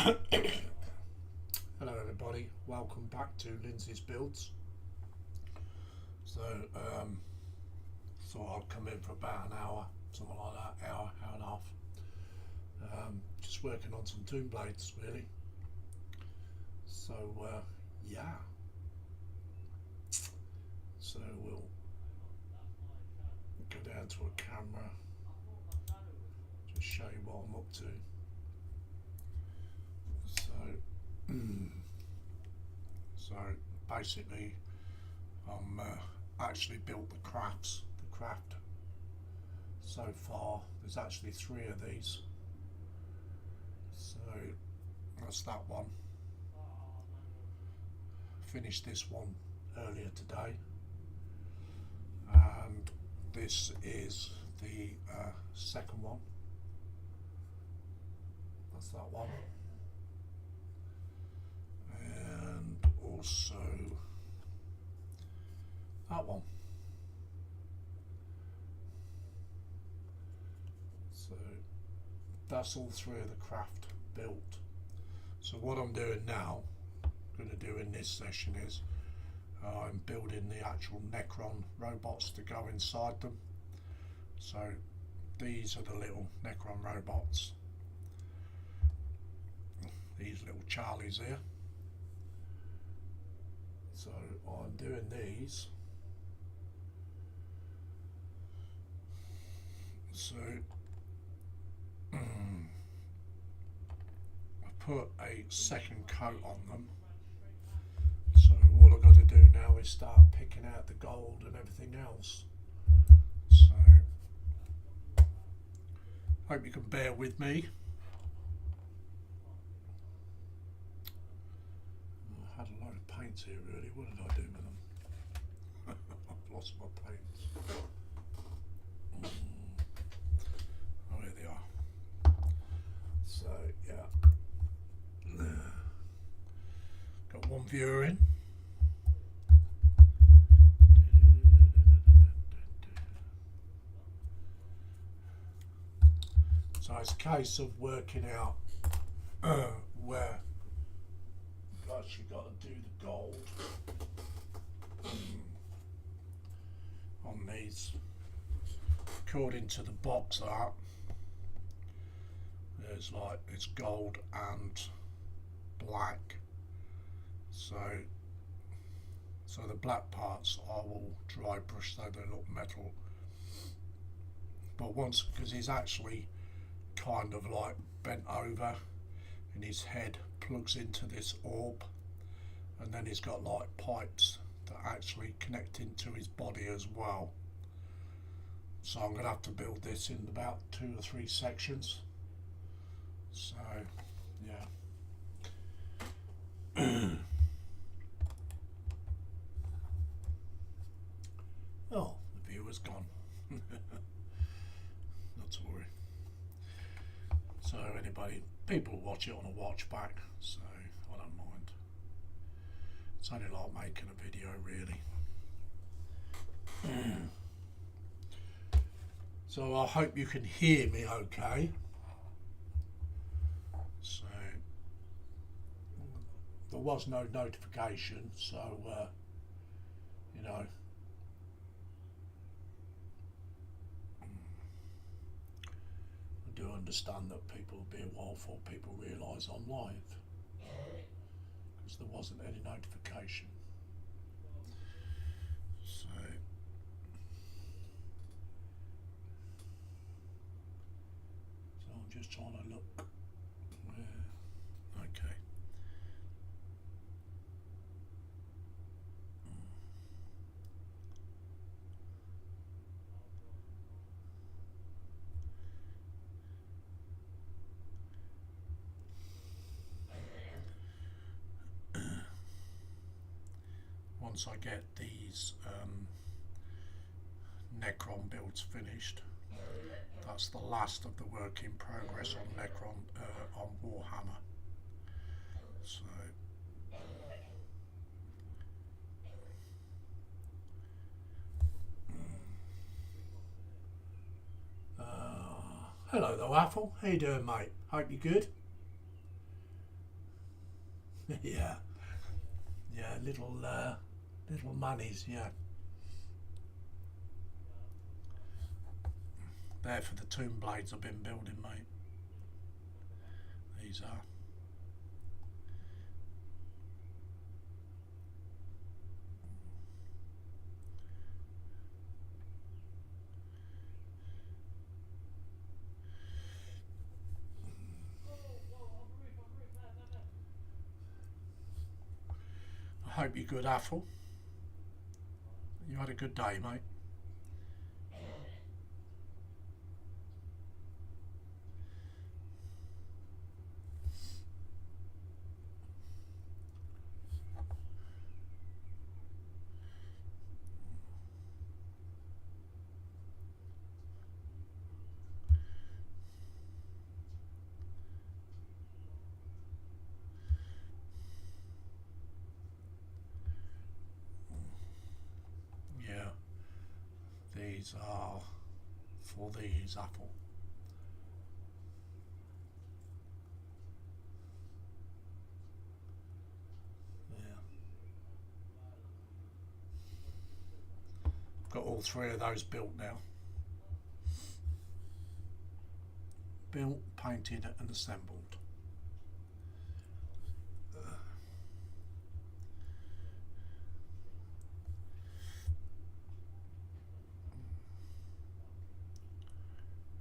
Hello everybody, welcome back to Lindsay's Builds. So thought I'd come in for about an hour, something like that, hour and a half. Just working on some tomb blades really. So yeah. So we'll go down to a camera, just show you what I'm up to. So basically I'm actually built the craft so far. There's actually 3 of these, so that's that one. Finished this one earlier today, and this is the second one. That's that one. And also that one. So that's all 3 of the craft built. So what I'm doing now, going to do in this session is I'm building the actual Necron robots to go inside them. So these are the little Necron robots, these little Charlies here. So I'm doing these. So I put a second coat on them. So all I've got to do now is start picking out the gold and everything else. So hope you can bear with me. I had a load of paints here really. What did I do with them? I've lost my paints. Oh, here they are. So yeah, got one viewer in. So it's a case of working out where you've actually got to do the gold on these. According to the box art, there's like it's gold and black. So the black parts I will dry brush so they look metal. But once, because he's actually kind of like bent over and his head plugs into this orb, and then he's got like pipes that actually connect into his body as well. So I'm going to have to build this in about 2 or 3 sections. So yeah. Oh, the viewer's gone. Not to worry. So anybody, people watch it on a watch back, so I don't mind. It's only like making a video really. So I hope you can hear me okay. So there was no notification, so you know, I do understand that people will be a while before people realise I'm live, because there wasn't any notification. So I'm just trying to look. Okay. Once I get these Necron builds finished, that's the last of the work in progress on Necron on Warhammer. So hello though, Apple. How you doing, mate? Hope you're good. Yeah, yeah, little monies, yeah. There for the tomb blades I've been building, mate. These are. I hope you're good, Athel. You had a good day, mate. Yeah, these are for these, Athel. Yeah, got all three of those built now. Built, painted, and assembled.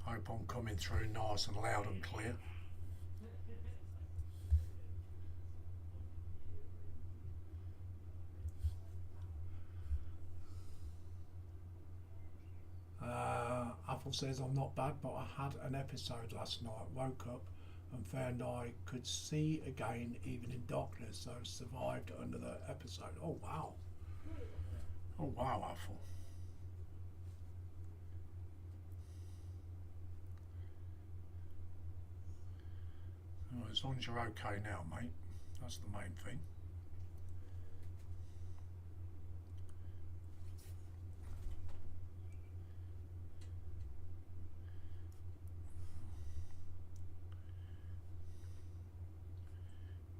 Hope I'm coming through nice and loud and clear. Apple says I'm not bad, but I had an episode last night. Woke up and found I could see again, even in darkness. So survived under the episode. Oh wow! Oh wow, Apple. Oh, as long as you're okay now, mate. That's the main thing.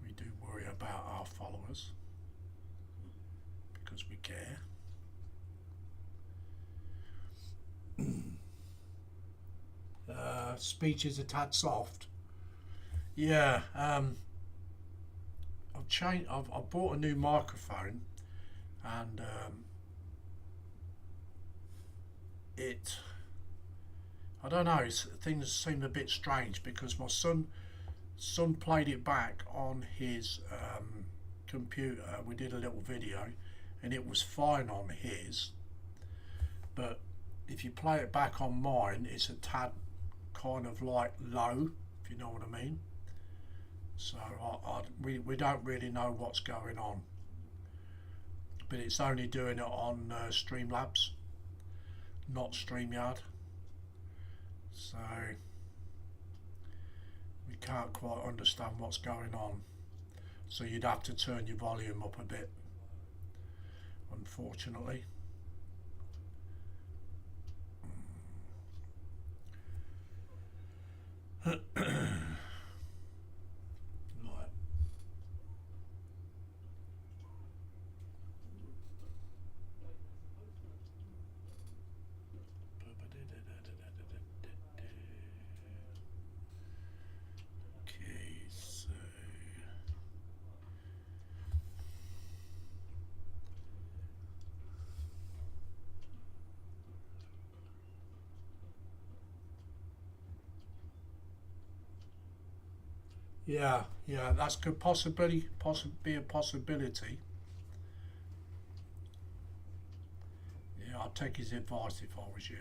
We do worry about our followers because we care. Speech is a tad soft. Yeah, I've changed. I've bought a new microphone, and it. I don't know. Things seem a bit strange because my son played it back on his computer. We did a little video, and it was fine on his. But if you play it back on mine, it's a tad kind of like low, if you know what I mean. So we don't really know what's going on, but it's only doing it on Streamlabs, not StreamYard. So we can't quite understand what's going on. So you'd have to turn your volume up a bit, unfortunately. Okay, so yeah, yeah, that's could possibly be a possibility. Yeah, I'd take his advice if I was you.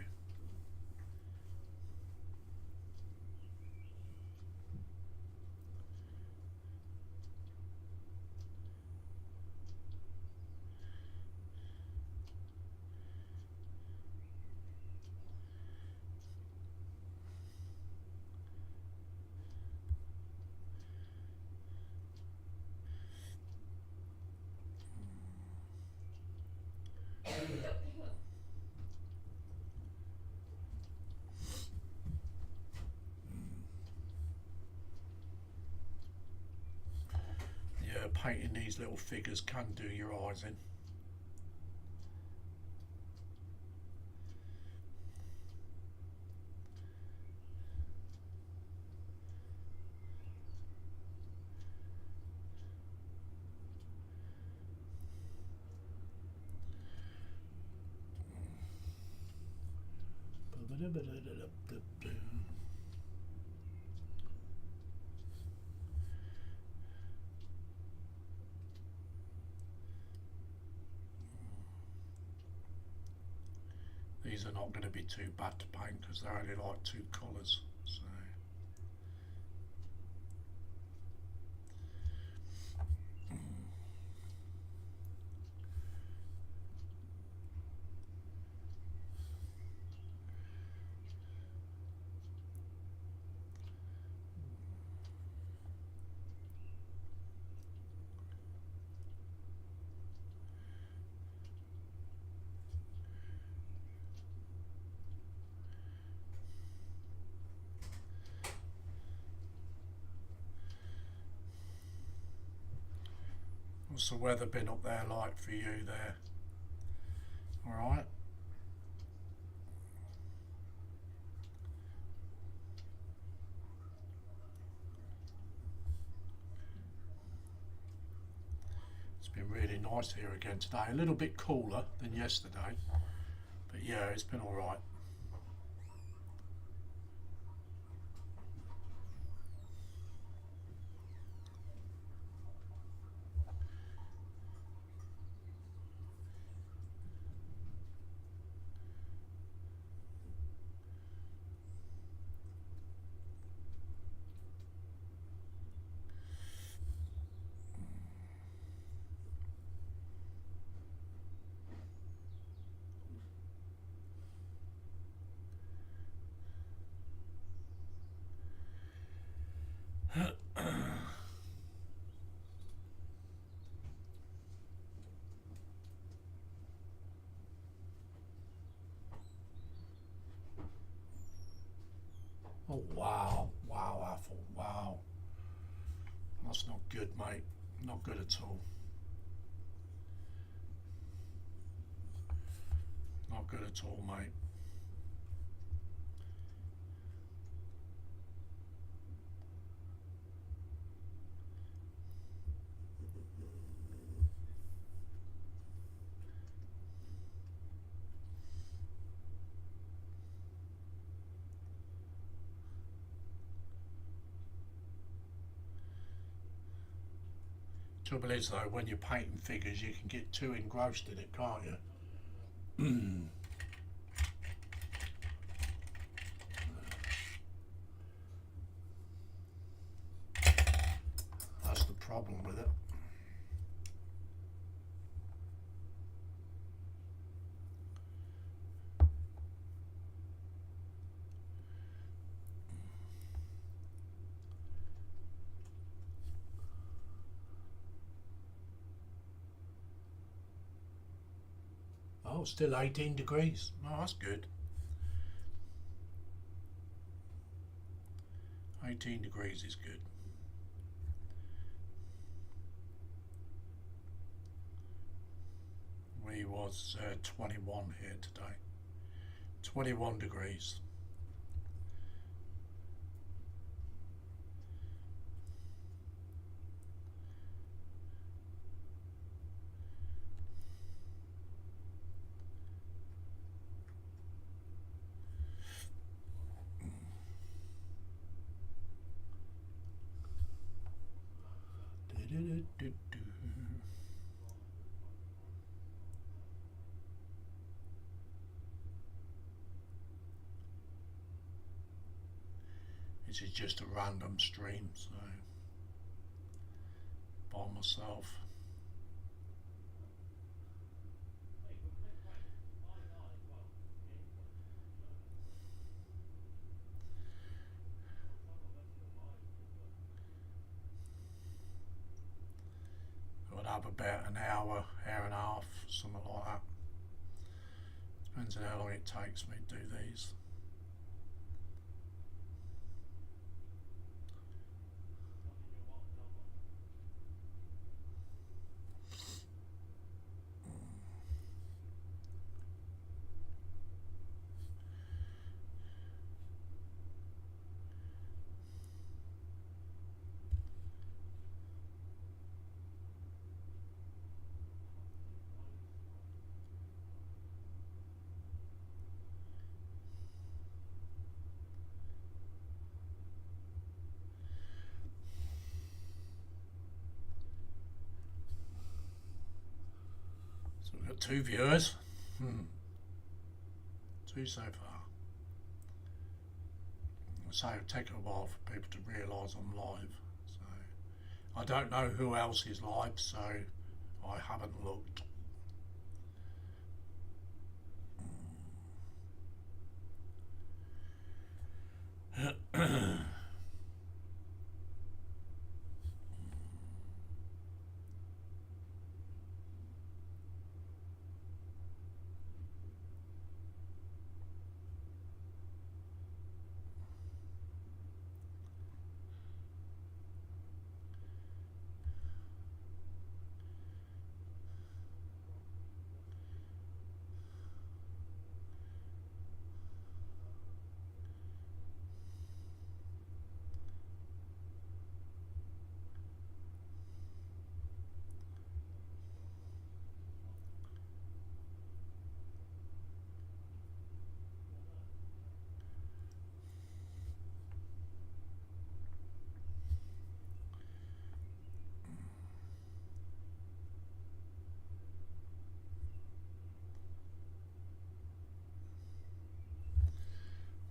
painting these little figures can do your eyes in. These are not going to be too bad to paint because they're only like 2 colours. So. What's the weather been up there like for you there? Alright. It's been really nice here again today. A little bit cooler than yesterday. But yeah, it's been alright. Oh wow, wow Apple, wow. That's not good, mate. Not good at all. Not good at all, mate. Trouble is though, when you're painting figures you can get too engrossed in it, can't you? That's the problem with it. Oh, still 18 degrees. Oh, that's good. 18 degrees is good. We was 21 here today. 21 degrees. This is just a random stream, so by myself. I'd have about an hour, hour and a half, something like that. Depends on how long it takes me to do these. Got 2 viewers. 2 so far. So it'll take a while for people to realise I'm live. So I don't know who else is live, so I haven't looked.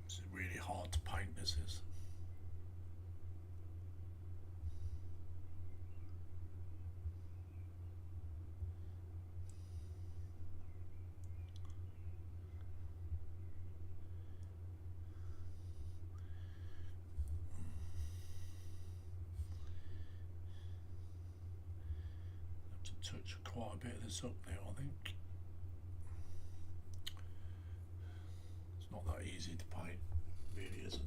It's really hard to paint, this is. Touch quite a bit of this up now, I think. It's not that easy to paint, really isn't.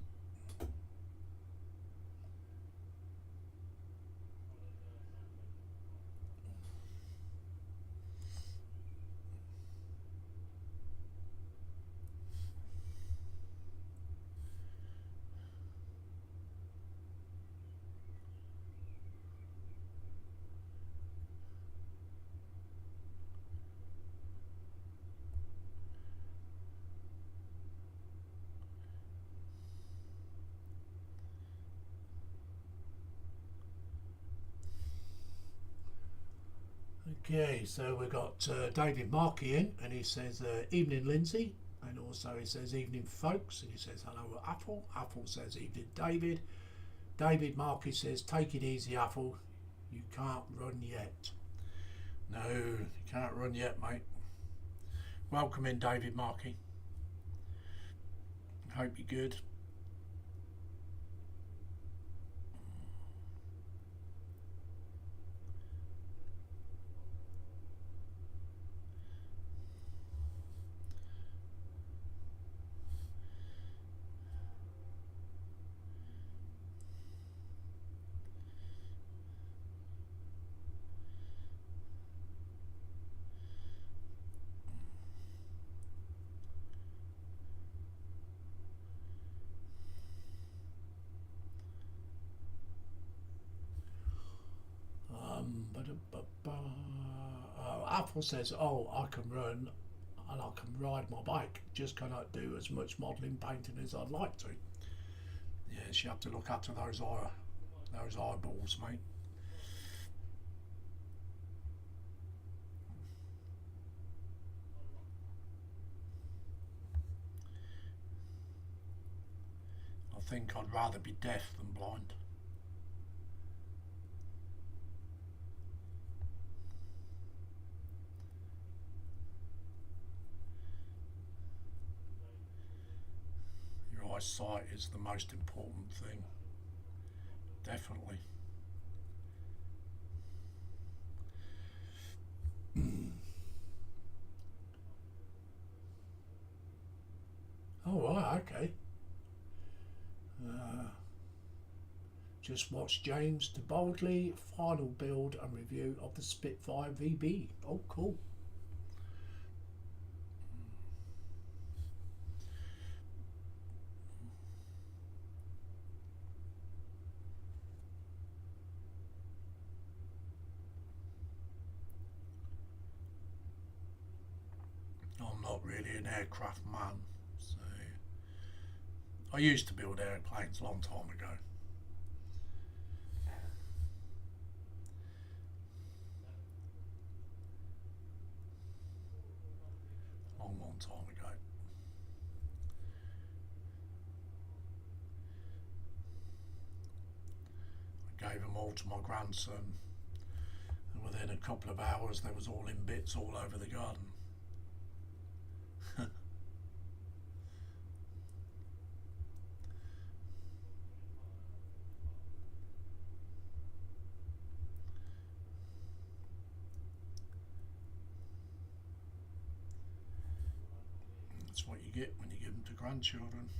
Okay, so we've got David Markey in, and he says, evening Lindsay, and also he says, evening folks, and he says, hello Apple. Apple says, evening David. David Markey says, take it easy Apple, you can't run yet. No, you can't run yet, mate. Welcome in, David Markey. Hope you're good. Apple says, oh, I can run and I can ride my bike, just cannot do as much modelling painting as I'd like to. Yes, you have to look after those eyeballs, mate. I think I'd rather be deaf than blind. Eyesight is the most important thing, definitely. Oh right, okay. Just watch James to boldly final build and review of the Spitfire VB. Oh cool. I'm not really an aircraft man, so I used to build airplanes a long time ago. time ago. I gave them all to my grandson, and within a couple of hours they was all in bits all over the garden. That's what you get when you give them to grandchildren.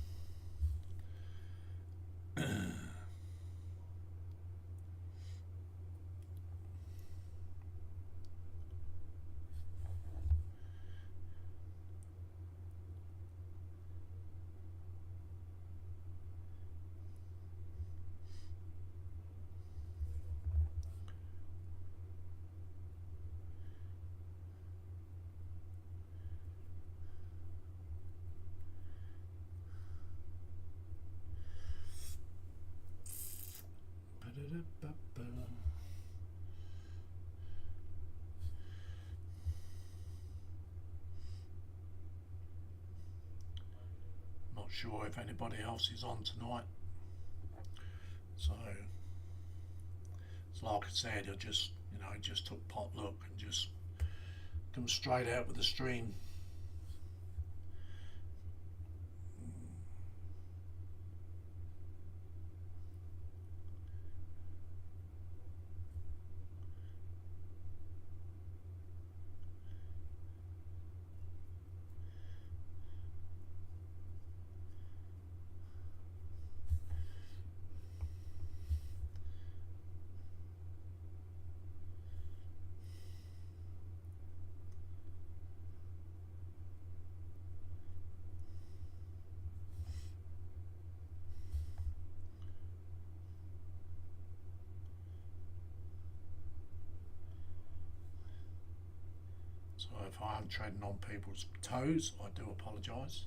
Not sure if anybody else is on tonight, so it's like I said, I just just took potluck and just come straight out with the stream. So if I am treading on people's toes, I do apologise.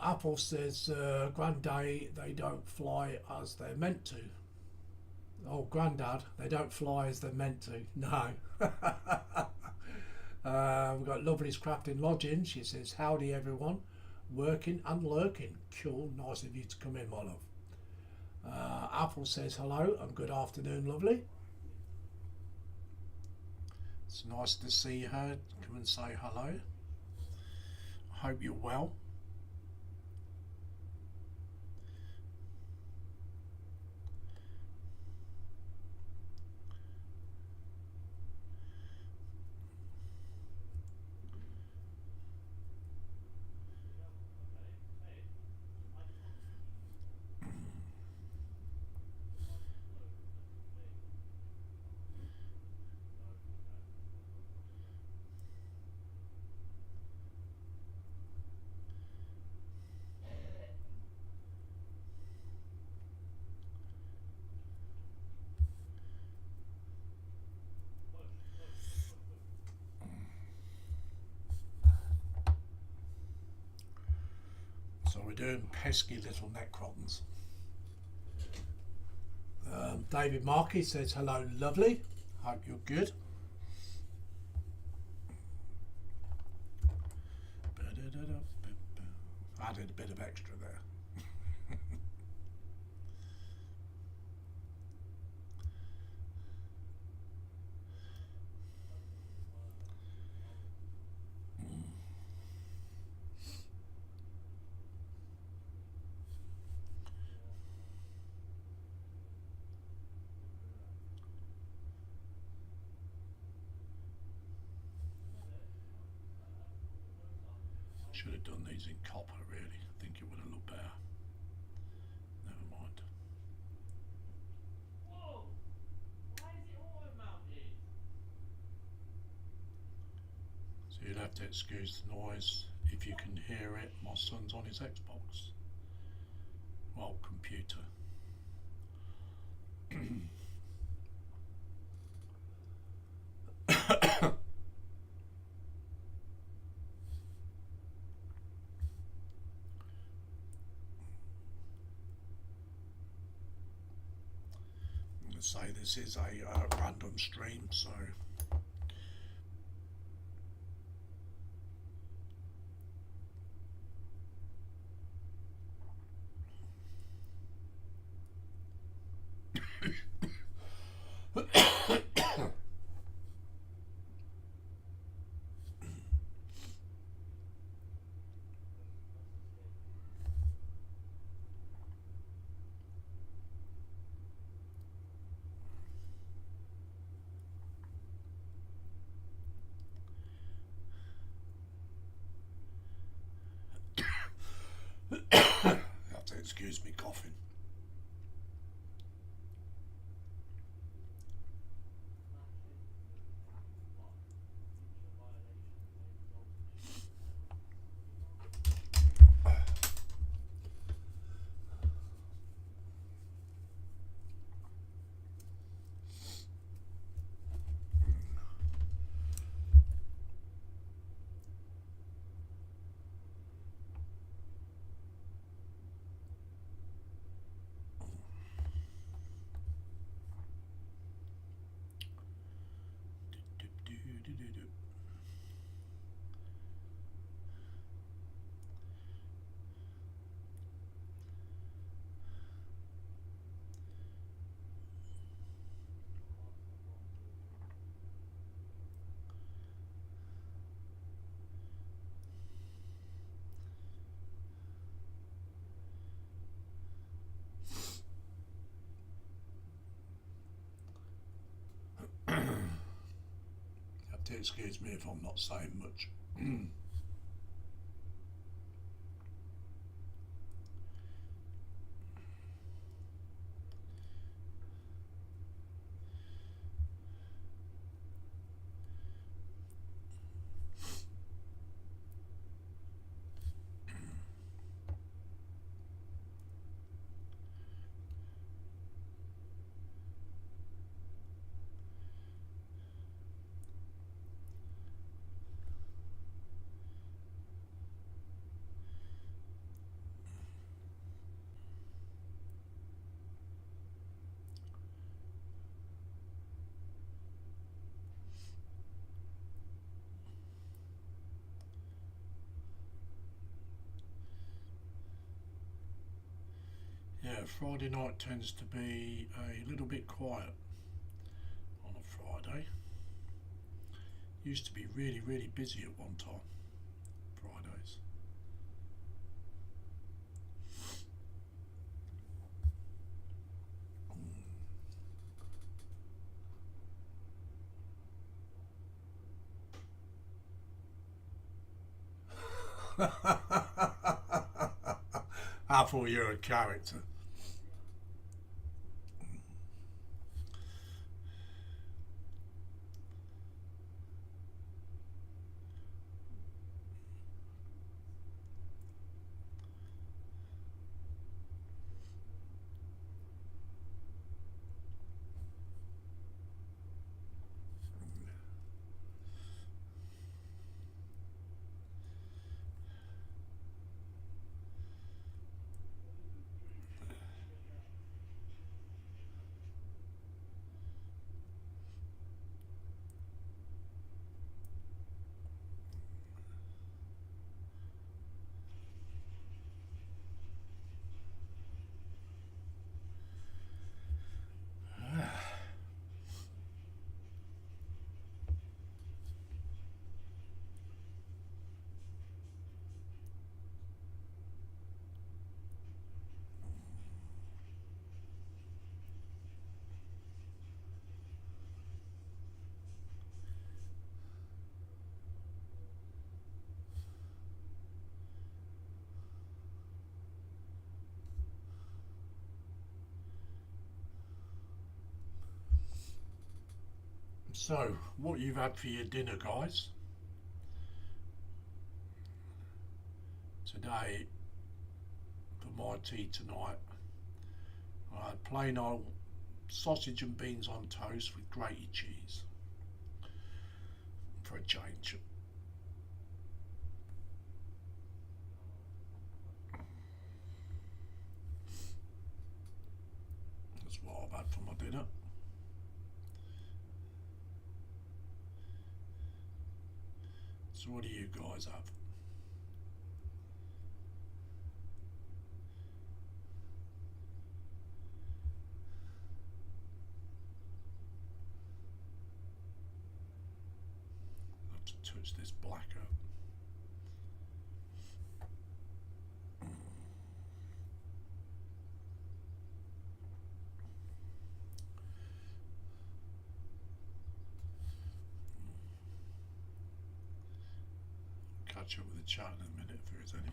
Apple says, Granddad, they don't fly as they're meant to. Oh, Grandad, they don't fly as they're meant to. No. We've got Lovely's Crafting Lodging. She says, howdy everyone. Working and lurking. Cool. Nice of you to come in, my love. Apple says hello and good afternoon, Lovely. It's nice to see her. Come and say hello. I hope you're well. So we're doing pesky little Necrons. David Markey says hello, Lovely. Hope you're good. Added a bit of extra there. Should have done these in copper, really. I think it would have looked better. Never mind. Whoa! Why is it auto mounted? have to excuse the noise if you can hear it. My son's on his Xbox. Well, computer. Say this is a random stream, so you have to excuse me coughing. Excuse me if I'm not saying much. Yeah, Friday night tends to be a little bit quiet on a Friday. Used to be really, really busy at one time, Fridays. I thought you were a character. So, what you've had for your dinner, guys? Today, for my tea tonight, I had plain old sausage and beans on toast with grated cheese for a change. That's what I've had for my dinner. So what do you guys have? I have to touch this black up. Catch up with the chat in a minute if there is any.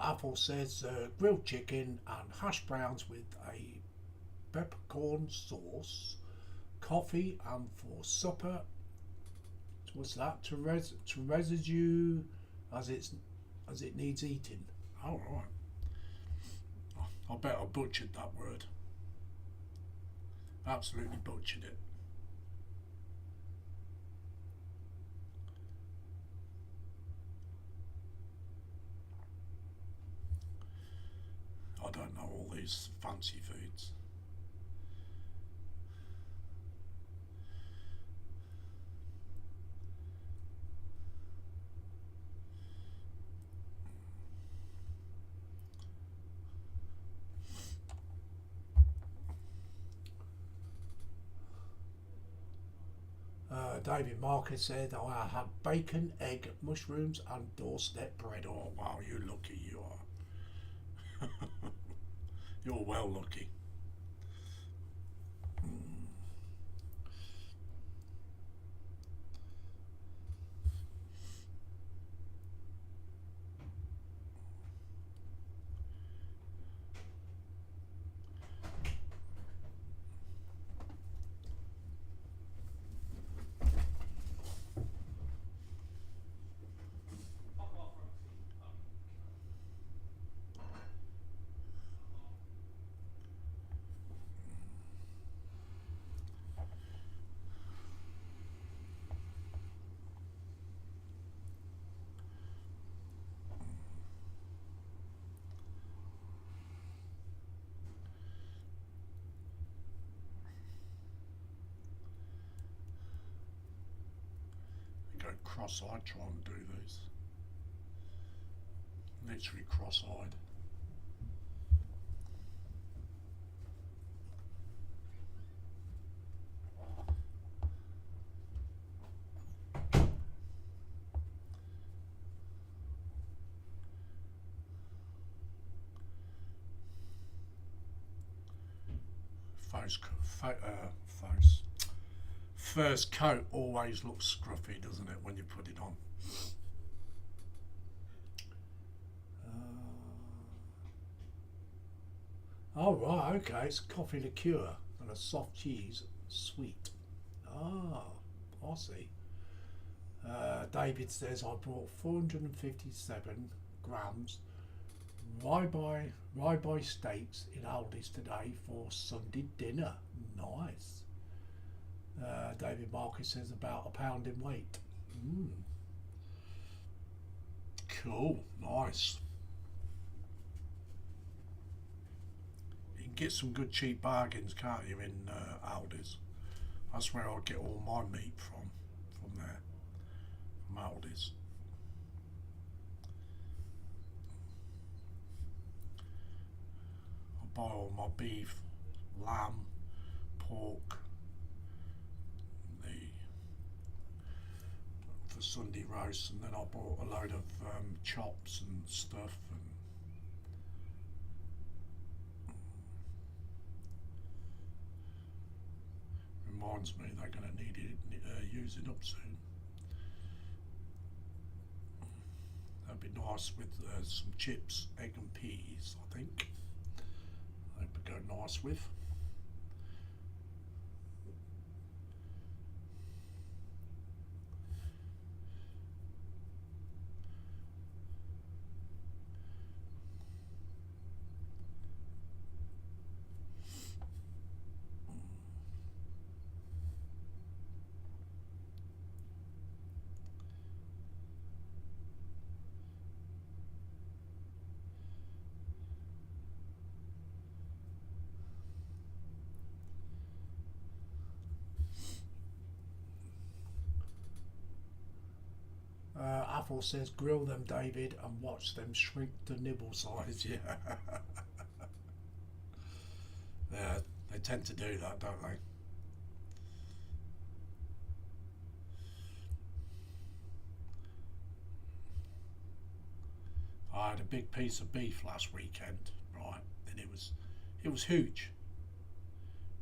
Apple says grilled chicken and hash browns with a peppercorn sauce, coffee, and for supper, what's that? To residue as it needs eating. Oh right. I bet I butchered that word. Absolutely butchered it. I don't know all these fancy foods. David Marcus said, I had bacon, egg, mushrooms, and doorstep bread. Oh wow, you're lucky you are. You're well lucky. Go cross-eyed trying to do these. Literally cross-eyed. First coat always looks scruffy, doesn't it, when you put it on? Oh right, okay, it's coffee liqueur and a soft cheese sweet. Ah, I see. David says I bought 457 grams ribeye steaks in Aldi's today for Sunday dinner. Nice. David Marcus says about a pound in weight. Cool, nice. You can get some good cheap bargains, can't you, in Aldi's? That's where I get all my meat from there, from Aldi's. I buy all my beef, lamb, pork, for Sunday roast, and then I bought a load of chops and stuff, and reminds me they're going to need it using up soon. That'd be nice with some chips, egg and peas, I think. They would go nice with. Apple says grill them, David, and watch them shrink to nibble size. Yeah. Yeah, they tend to do that, don't they? I had a big piece of beef last weekend, right, and it was huge.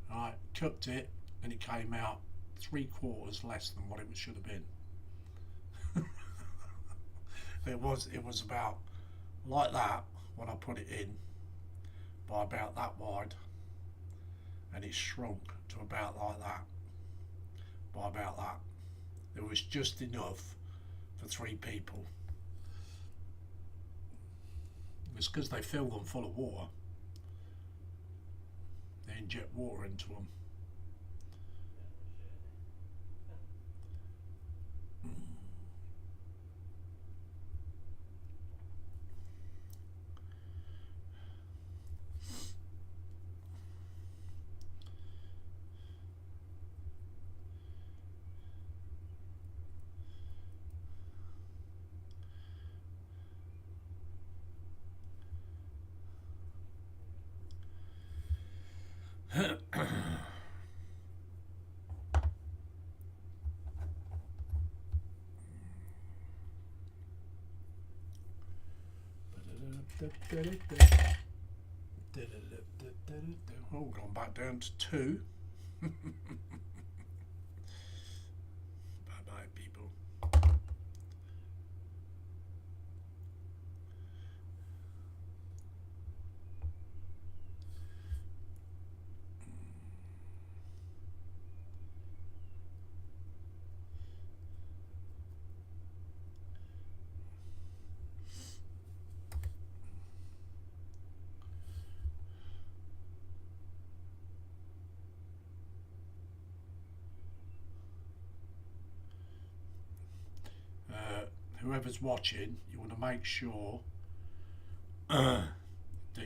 Right, cooked it, and it came out 3/4 less than what it should have been. It was about like that when I put it in, by about that wide, and it shrunk to about like that, by about that. It was just enough for 3 people. It's because they fill them full of water. They inject water into them. Oh, gone back down to 2. Bye bye, people. Whoever's watching, you want to make sure that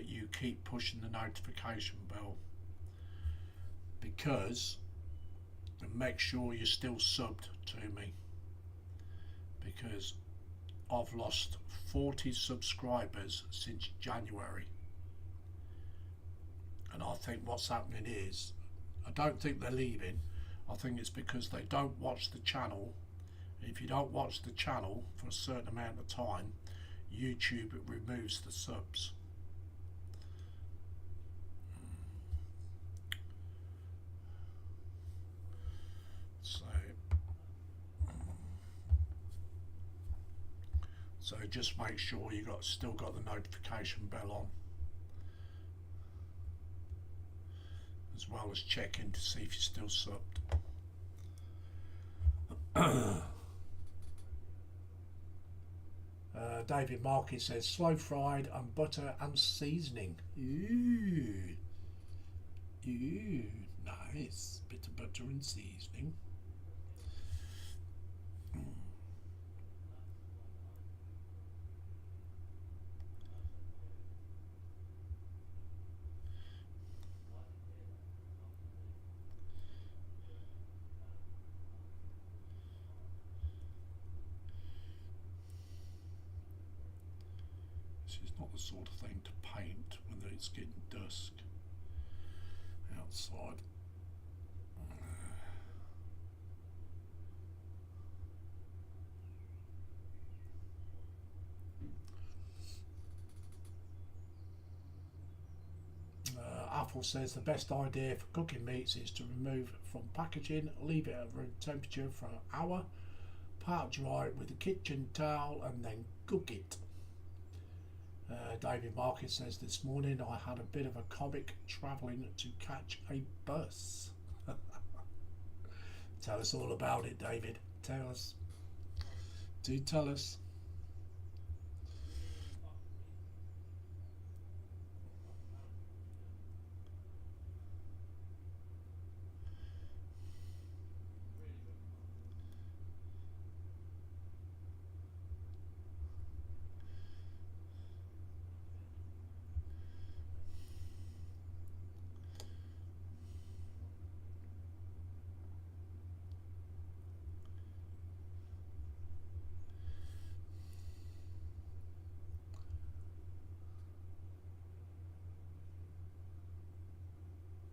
you keep pushing the notification bell, because, and make sure you're still subbed to me, because I've lost 40 subscribers since January, and I think what's happening is, I don't think they're leaving, I think it's because they don't watch the channel. If you don't watch the channel for a certain amount of time, YouTube removes the subs. So just make sure you still got the notification bell on, as well as checking to see if you're still subbed. David Markey says slow fried and butter and seasoning. Ooh, nice bit of butter and seasoning. It's not the sort of thing to paint when it's getting dusk outside. Apple says the best idea for cooking meats is to remove from packaging, leave it at room temperature for an hour, part dry it with a kitchen towel and then cook it. David Marcus says this morning I had a bit of a comic travelling to catch a bus. Tell us all about it, David. Tell us. Do tell us.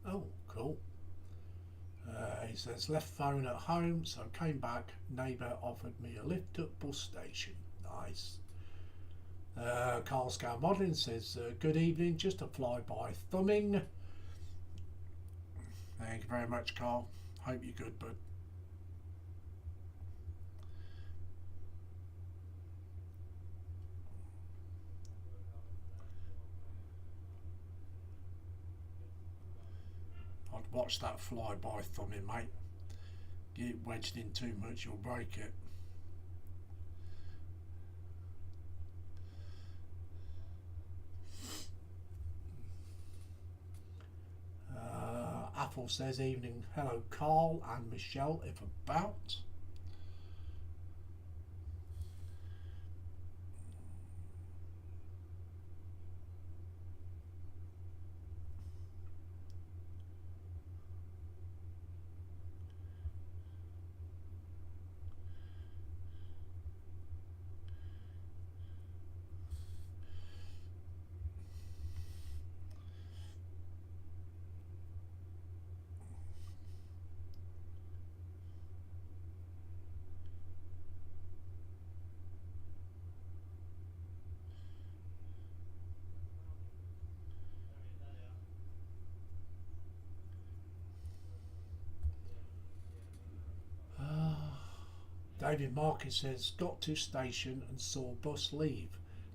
Oh, cool. He says, left phone at home, so came back. Neighbour offered me a lift at bus station. Nice. Carl Scout Modelling says, good evening, just a flyby thumbing. Thank you very much, Carl. Hope you're good, bud. I'd watch that flyby thumbing, mate. Get it wedged in too much, you'll break it. Apple says, evening, hello Carl and Michelle, if about. David Marcus says, got to station and saw bus leave.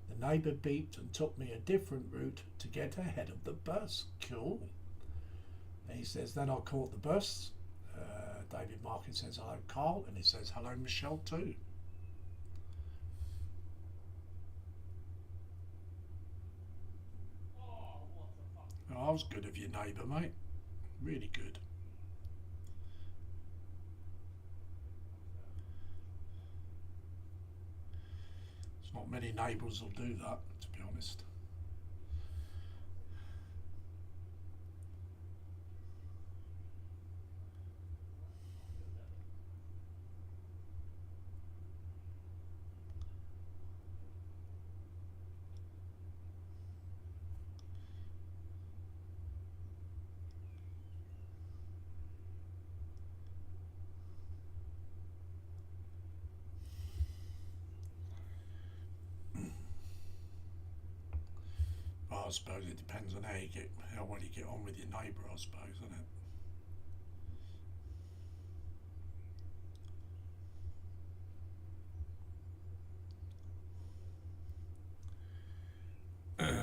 The neighbour beeped and took me a different route to get ahead of the bus. Cool. And he says, then I caught the bus. David Marcus says, hello Carl, and he says, hello Michelle too. Oh, that was good of your neighbour, mate. Really good. Not many neighbours will do that, to be honest. I suppose it depends on how well you get on with your neighbour, I suppose, isn't it?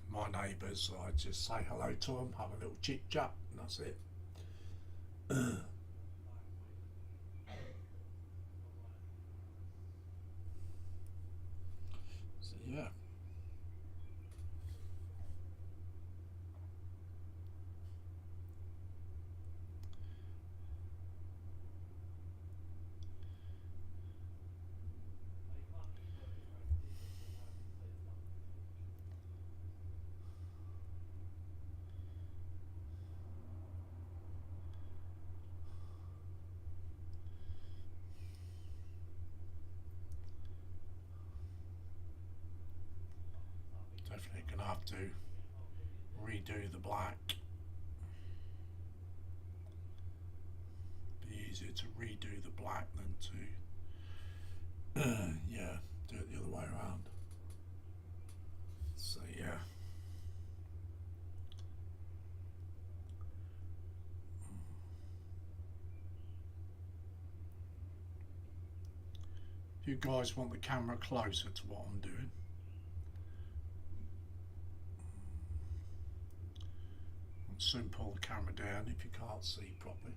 My neighbours, I just say hello to them, have a little chit chat, and that's it. So yeah. Definitely gonna have to redo the black. Be easier to redo the black than to yeah, do it the other way around. So yeah. If you guys want the camera closer to what I'm doing. I'll soon pull the camera down if you can't see properly.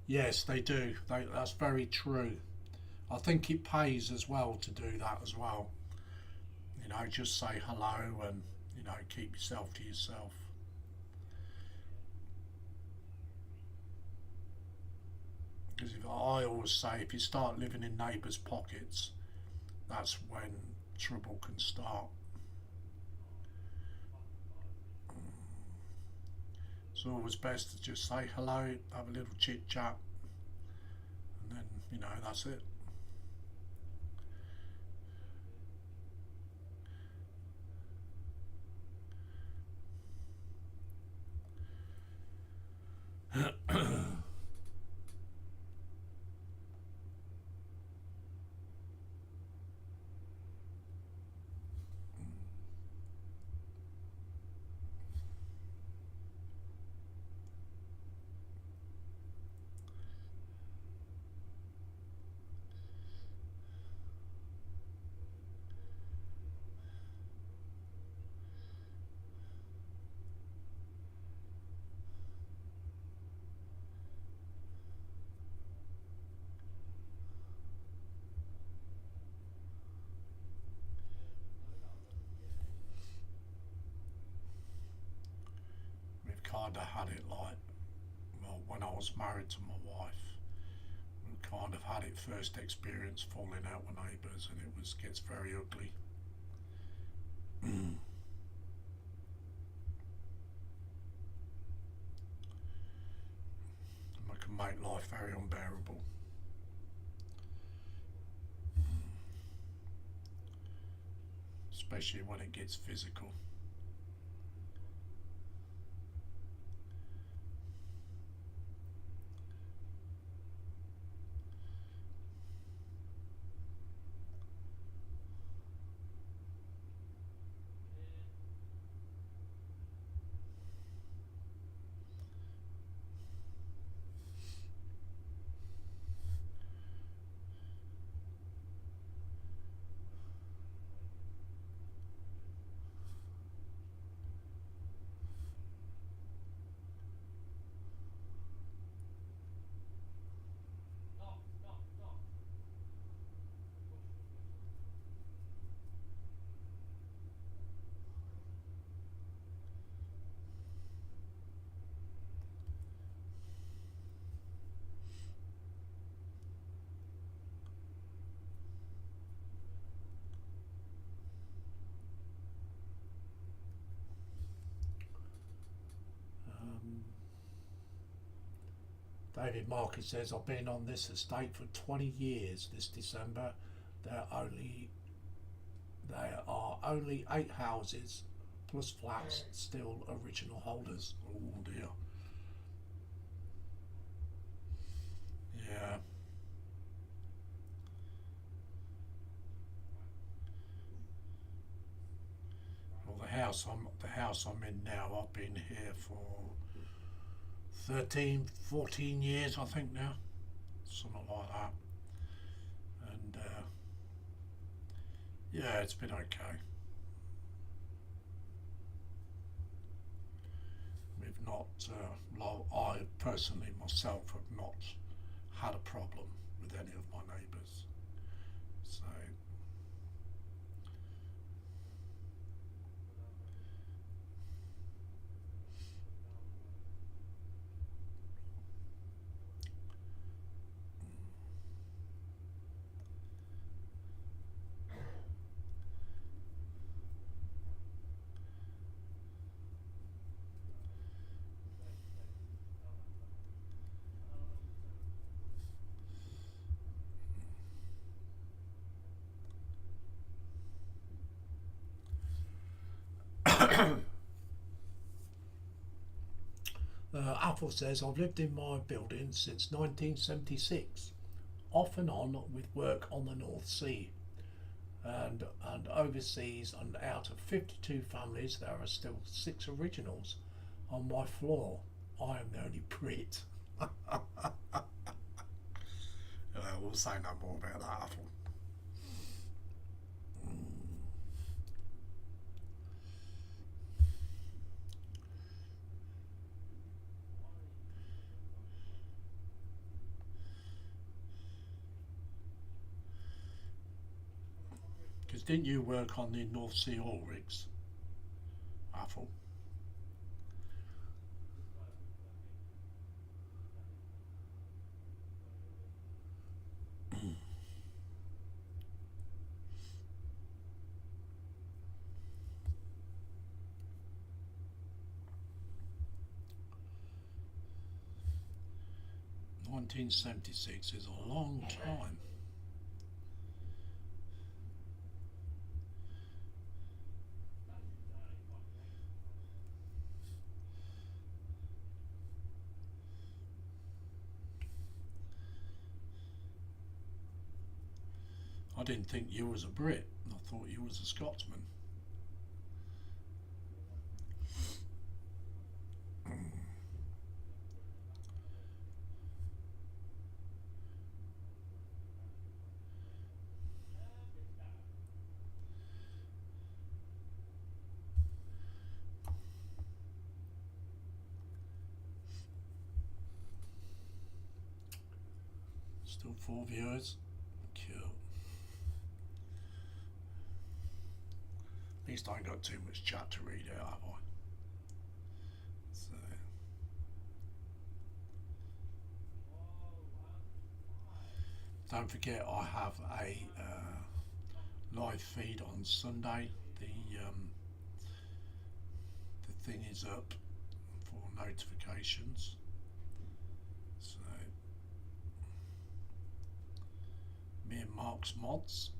Yes, they do. That's very true. I think it pays as well to do that as well. You know, just say hello and, you know, keep yourself to yourself. Because I always say, if you start living in neighbours' pockets, that's when trouble can start. It's always best to just say hello, have a little chit chat, and then, you know, that's it. We've kind of had it like, well, when I was married to my wife, we kind of had it first experience falling out with neighbours, and it gets very ugly. It can make life very unbearable. Especially when it gets physical. David Marcus says, I've been on this estate for 20 years. This December, there are only 8 houses plus flats still original holders. Oh dear. Yeah. Well, the house I'm in now, I've been here for 13, 14 years, I think now, something like that. And yeah, it's been okay. We've not, I personally myself have not had a problem with any of my neighbours. So Apple says, I've lived in my building since 1976, off and on with work on the North Sea. And overseas, and out of 52 families, there are still 6 originals on my floor. I am the only Brit. We'll say no more about that apple. Because didn't you work on the North Sea oil rigs, Apple? 1976 is a long time. I didn't think you was a Brit. I thought you was a Scotsman. Still 4 viewers. Cool. At least I ain't got too much chat to read out, have I? So. Don't forget, I have a live feed on Sunday. The thing is up for notifications. So, me and Mark's mods,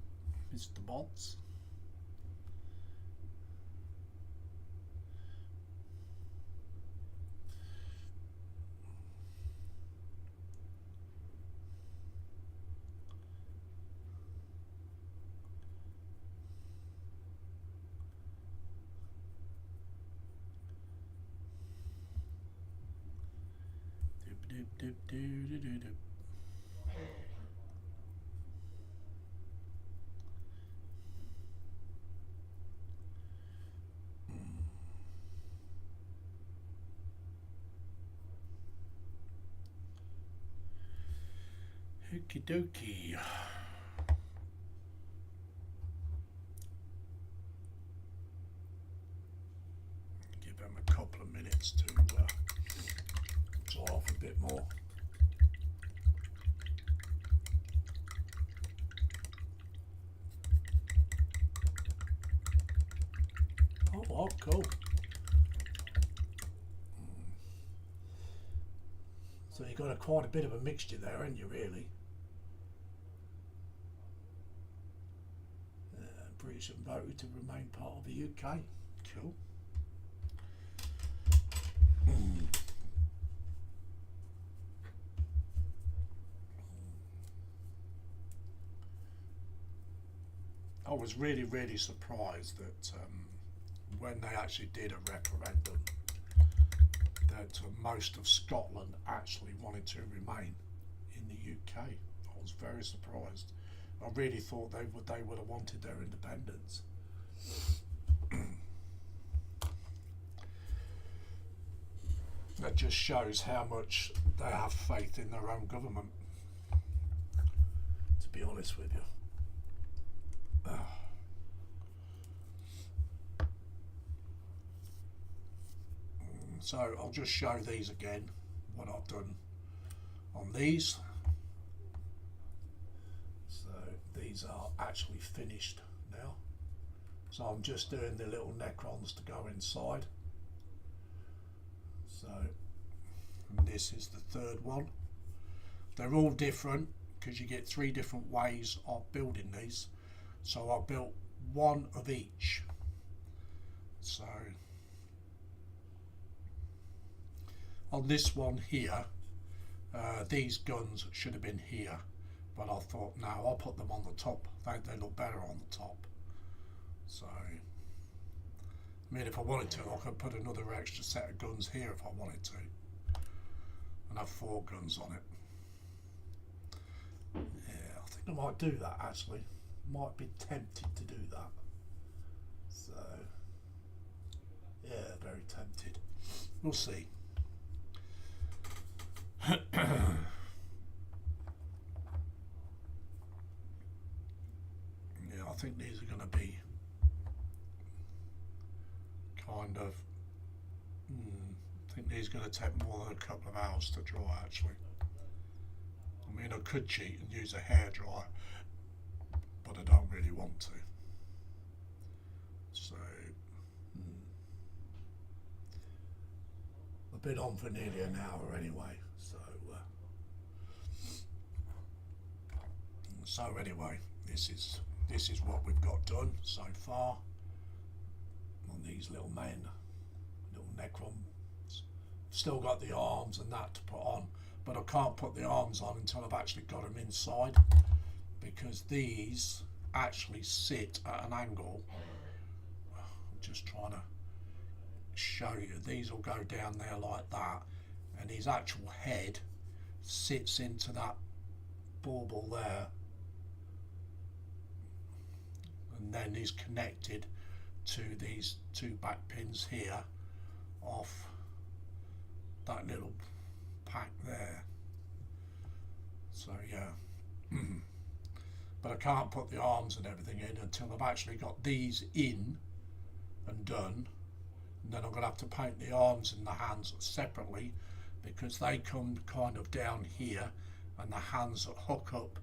Mr. Mods. Doop, doop, doop, doop, doop, doop. Okie dokie. Give them a couple of minutes to draw off a bit more. Oh, cool. So you've got quite a bit of a mixture there, haven't you, really? British and voted to remain part of the UK. Cool. I was really surprised that when they actually did a referendum, that most of Scotland actually wanted to remain in the UK. I was very surprised. I really thought they would have wanted their independence. That just shows how much they have faith in their own government, to be honest with you. So I'll just show these again, what I've done on these. So these are actually finished now. So I'm just doing the little Necrons to go inside. So this is the third one. They're all different because you get 3 different ways of building these. So I built one of each. So on this one here, these guns should have been here, but I thought no, I'll put them on the top. They look better on the top. So I mean, if I wanted to, I could put another extra set of guns here if I wanted to. and have 4 guns on it. Yeah, I think I might do that actually. Might be tempted to do that. So, yeah, very tempted. We'll see. Yeah, I think these are going to be kind of. I think these are going to take more than a couple of hours to dry actually. I mean, I could cheat and use a hairdryer, but I don't really want to. So, I've been on for nearly an hour anyway. So anyway, this is what we've got done so far on these little men, little Necrons. Still got the arms and that to put on, but I can't put the arms on until I've actually got them inside, because these actually sit at an angle. I'm just trying to show you. These will go down there like that, and his actual head sits into that bauble there, and then is connected to these 2 back pins here off that little pack there. So yeah, but I can't put the arms and everything in until I've actually got these in and done, and then I'm going to have to paint the arms and the hands separately, because they come kind of down here and the hands hook up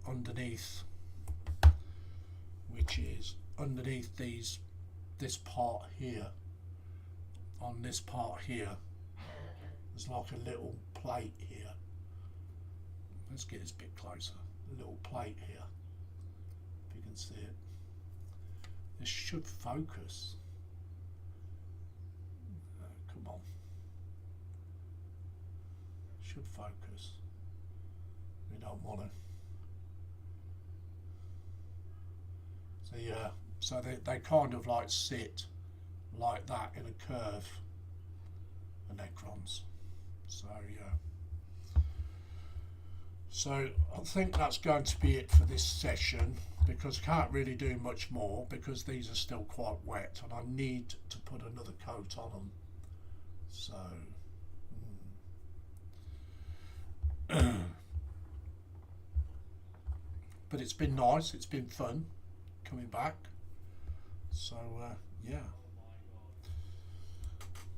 underneath, which is underneath this part here. On this part here there's like a little plate here. Let's get this a bit closer. A little plate here, if you can see it. This should focus. Come on, should focus. We don't want to. So yeah, so they kind of like sit like that in a curve, the Necrons. So yeah, so I think that's going to be it for this session, because I can't really do much more because these are still quite wet and I need to put another coat on them. So but it's been nice, it's been fun coming back. So yeah,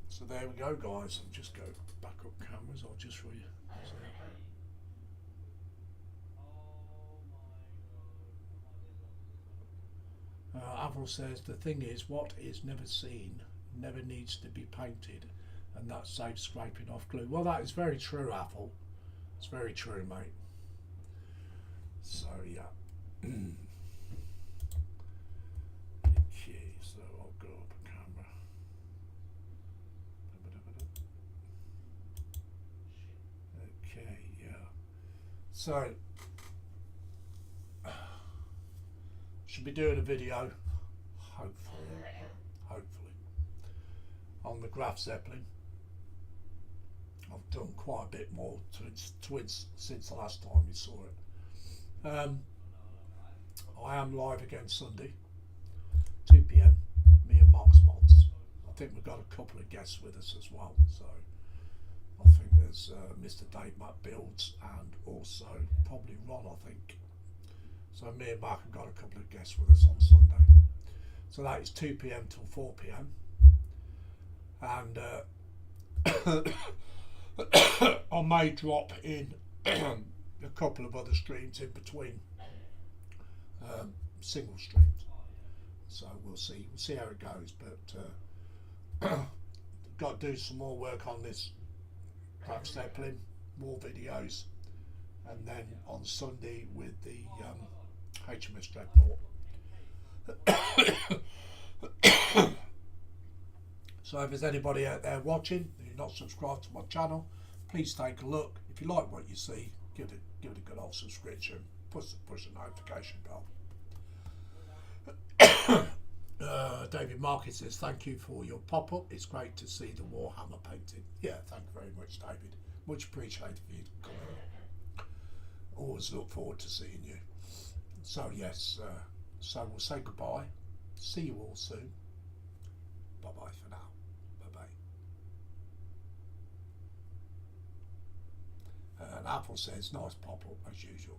so there we go guys. I'll just go back up cameras. I'll just show you. Avril says the thing is, what is never seen never needs to be painted, and that saves scraping off glue. Well, that is very true, Avril. It's very true, mate. So yeah. Okay, so I'll go up a camera. Okay, yeah. So should be doing a video, hopefully, on the Graf Zeppelin. I've done quite a bit more twins since the last time you saw it. I am live again Sunday, 2 PM, me and Mark's Mods. I think we've got a couple of guests with us as well, so I think there's Mr. Dave Matt Builds and also probably Ron, I think. So me and Mark have got a couple of guests with us on Sunday. So that is 2 PM till 4 PM. And I may drop in a couple of other streams in between, single streams. So we'll see how it goes. But got to do some more work on this Graf Zeppelin, more videos, and then on Sunday with the HMS Dreadnought. So if there's anybody out there watching and you're not subscribed to my channel, please take a look. If you like what you see, give it a good old subscription. Push the notification bell. David Market says thank you for your pop-up. It's great to see the Warhammer painting. Yeah, thank you very much, David. Much appreciated for you coming. Always look forward to seeing you. So yes, so we'll say goodbye. See you all soon. Bye bye for now. Bye bye. And Apple says nice pop up as usual.